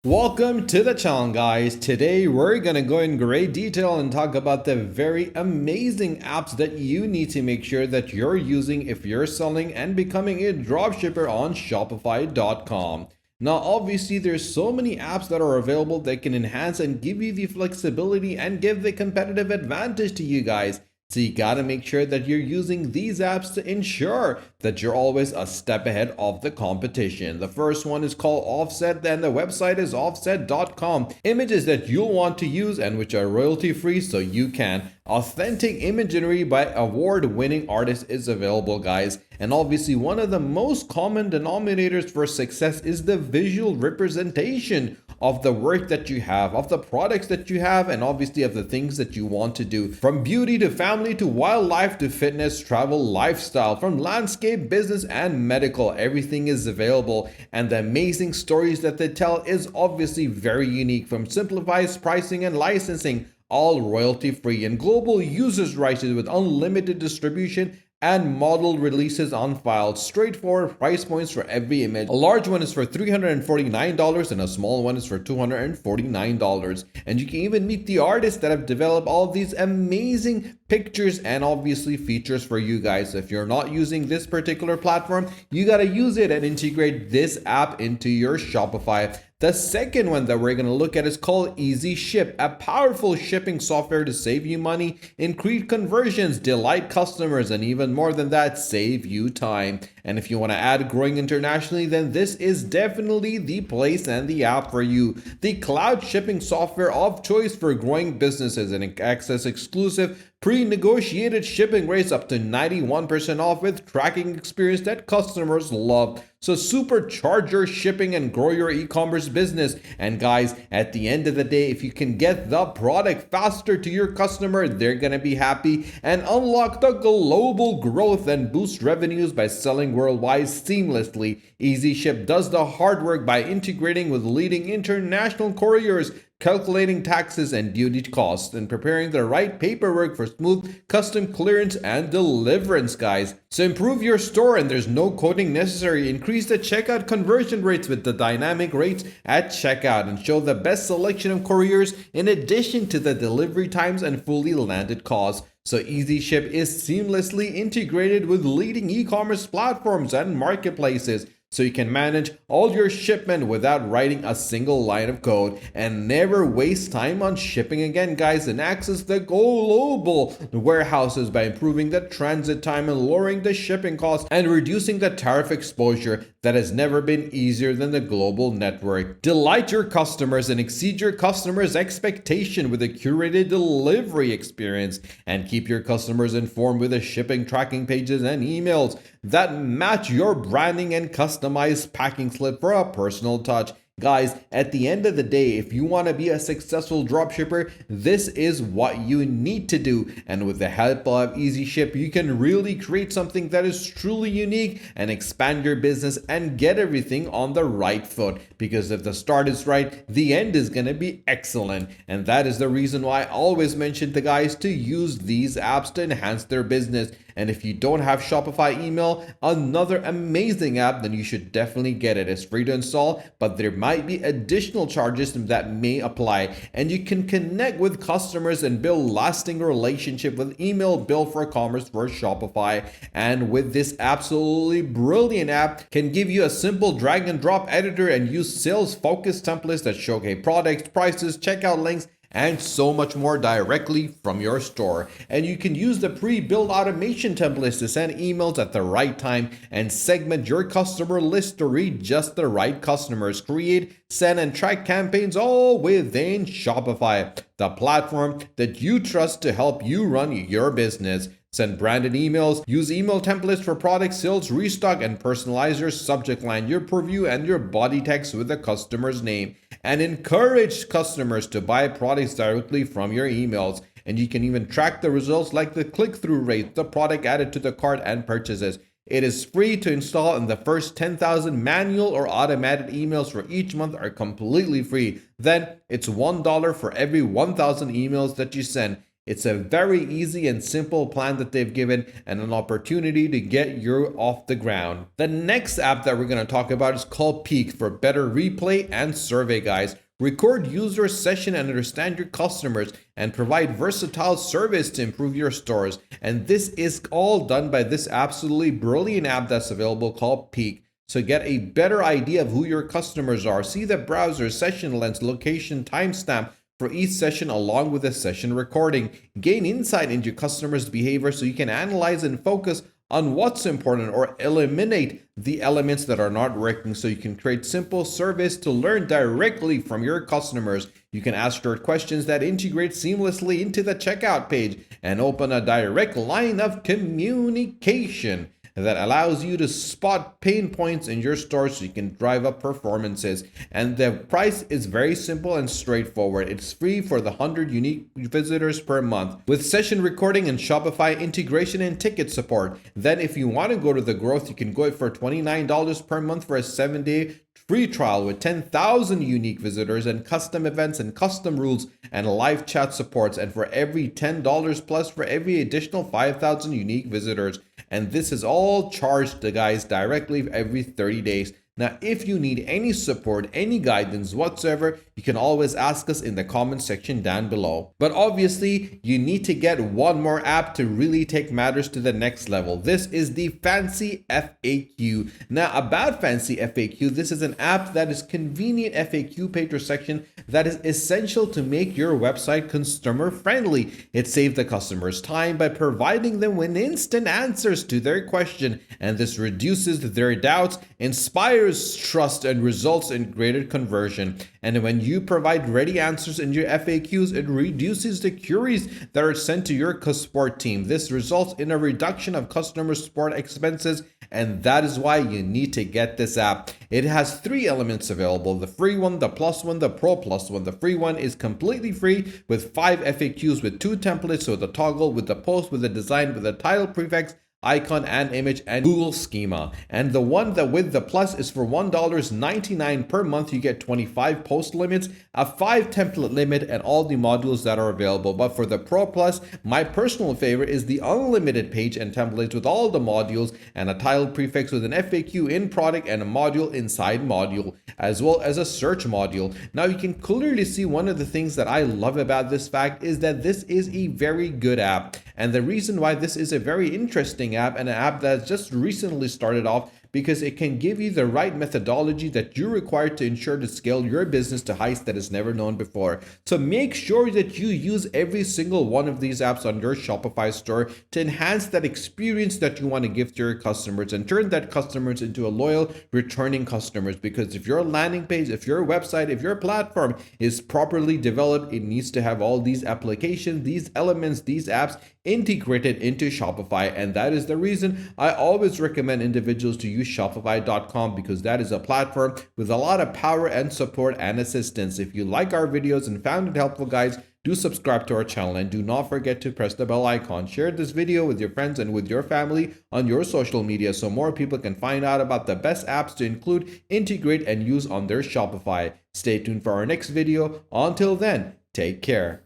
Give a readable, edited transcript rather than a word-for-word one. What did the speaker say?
Welcome to the channel, guys. Today we're gonna go in great detail and talk about the very amazing apps that you need to make sure that you're using if you're selling and becoming a dropshipper on Shopify.com. Now, obviously, there's so many apps that are available that can enhance and give you the flexibility and give the competitive advantage to you guys. So you gotta make sure that you're using these apps to ensure that you're always a step ahead of the competition. The first one is called Offset, and the website is offset.com. Images that you'll want to use and which are royalty free, so you can. Authentic imagery by award-winning artists is available, guys. And obviously, one of the most common denominators for success is the visual representation of the work that you have, of the products that you have, and obviously of the things that you want to do. From beauty to family to wildlife to fitness, travel, lifestyle, from landscape, business, and medical, everything is available. And the amazing stories that they tell is obviously very unique, from simplified pricing and licensing, all royalty free, and global users' rights with unlimited distribution and model releases on file. Straightforward price points for every image. A large one is for $349 and a small one is for $249. And you can even meet the artists that have developed all of these amazing pictures and obviously features for you guys. If you're not using this particular platform, you gotta use it and integrate this app into your Shopify. The second one that we're going to look at is called Easy Ship, a powerful shipping software to save you money, increase conversions, delight customers, and even more than that, save you time. And if you want to add growing internationally, then this is definitely the place and the app for you. The cloud shipping software of choice for growing businesses, and access exclusive pre-negotiated shipping rates up to 91% off with tracking experience that customers love. So supercharge your shipping and grow your e-commerce business. And guys, at the end of the day, if you can get the product faster to your customer, they're gonna be happy and unlock the global growth and boost revenues by selling worldwide seamlessly. Easy Ship does the hard work by integrating with leading international couriers, calculating taxes and duty costs, and preparing the right paperwork for smooth custom clearance and deliverance, guys. So improve your store and there's no coding necessary. Increase the checkout conversion rates with the dynamic rates at checkout and show the best selection of couriers in addition to the delivery times and fully landed costs. So Easy Ship is seamlessly integrated with leading e-commerce platforms and marketplaces, so you can manage all your shipment without writing a single line of code and never waste time on shipping again, guys, and access the global warehouses by improving the transit time and lowering the shipping costs and reducing the tariff exposure. That has never been easier than the global network. Delight your customers and exceed your customers' expectation with a curated delivery experience, and keep your customers informed with the shipping tracking pages and emails that match your branding and customized packing slip for a personal touch. Guys, at the end of the day, if you want to be a successful dropshipper, this is what you need to do. And with the help of Easy Ship, you can really create something that is truly unique and expand your business and get everything on the right foot. Because if the start is right, the end is going to be excellent. And that is the reason why I always mention to guys to use these apps to enhance their business. And if you don't have Shopify email, another amazing app, then you should definitely get it. It's free to install, but there might be additional charges that may apply. And you can connect with customers and build lasting relationship with email built for commerce for Shopify. And with this absolutely brilliant app, can give you a simple drag and drop editor and use sales focused templates that showcase products, prices, checkout links, and so much more directly from your store. And you can use the pre-built automation templates to send emails at the right time and segment your customer list to reach just the right customers. Create, send, and track campaigns all within Shopify, the platform that you trust to help you run your business. Send branded emails, use email templates for product sales, restock, and personalize your subject line, your preview, and your body text with the customer's name. And encourage customers to buy products directly from your emails. And you can even track the results like the click-through rate, the product added to the cart, and purchases. It is free to install, and the first 10,000 manual or automated emails for each month are completely free. Then it's $1 for every 1,000 emails that you send. It's a very easy and simple plan that they've given and an opportunity to get you off the ground. The next app that we're going to talk about is called Peak for better replay and survey, guys. Record user session and understand your customers and provide versatile service to improve your stores. And this is all done by this absolutely brilliant app that's available called Peak. So get a better idea of who your customers are. See the browser, session length, location, timestamp for each session along with the session recording. Gain insight into your customers' behavior so you can analyze and focus on what's important or eliminate the elements that are not working, so you can create simple surveys to learn directly from your customers. You can ask short questions that integrate seamlessly into the checkout page and open a direct line of communication that allows you to spot pain points in your store so you can drive up performances. And the price is very simple and straightforward. It's free for the 100 unique visitors per month with session recording and Shopify integration and ticket support. Then if you want to go to the growth, you can go for $29 per month for a 7-day free trial with 10,000 unique visitors and custom events and custom rules and live chat supports, and for every $10 plus for every additional 5,000 unique visitors. And this is all charged to guys directly every 30 days. Now, if you need any support, any guidance whatsoever, you can always ask us in the comment section down below. But obviously, you need to get one more app to really take matters to the next level. This is the Fancy FAQ. Now, about Fancy FAQ, this is an app that is convenient FAQ page or section that is essential to make your website customer friendly. It saves the customers time by providing them with instant answers to their question, and this reduces their doubts, inspires trust, and results in greater conversion. And when you provide ready answers in your FAQs, it reduces the queries that are sent to your support team. This results in a reduction of customer support expenses, and that is why you need to get this app. It has 3 elements available: the free one, the plus one, the pro plus one. The free one is completely free with 5 FAQs with 2 templates, so the toggle with the post, with the design, with the title prefix, icon and image, and Google schema. And the one that with the plus is for $1.99 per month. You get 25 post limits, a 5 template limit, and all the modules that are available. But for the Pro Plus, my personal favorite is the unlimited page and templates with all the modules and a title prefix with an FAQ in product and a module inside module, as well as a search module. Now you can clearly see one of the things that I love about this fact is that this is a very good app. And the reason why this is a very interesting app and an app that's just recently started off, because it can give you the right methodology that you require to ensure to scale your business to heights that is never known before. So make sure that you use every single one of these apps on your Shopify store to enhance that experience that you want to give to your customers and turn that customers into a loyal returning customers. Because if your landing page, if your website, if your platform is properly developed, it needs to have all these applications, these elements, these apps integrated into Shopify. And that is the reason I always recommend individuals to use Shopify.com, because that is a platform with a lot of power and support and assistance. If you like our videos and found it helpful, guys, do subscribe to our channel and do not forget to press the bell icon. Share this video with your friends and with your family on your social media so more people can find out about the best apps to include, integrate, and use on their Shopify. Stay tuned for our next video. Until then, take care.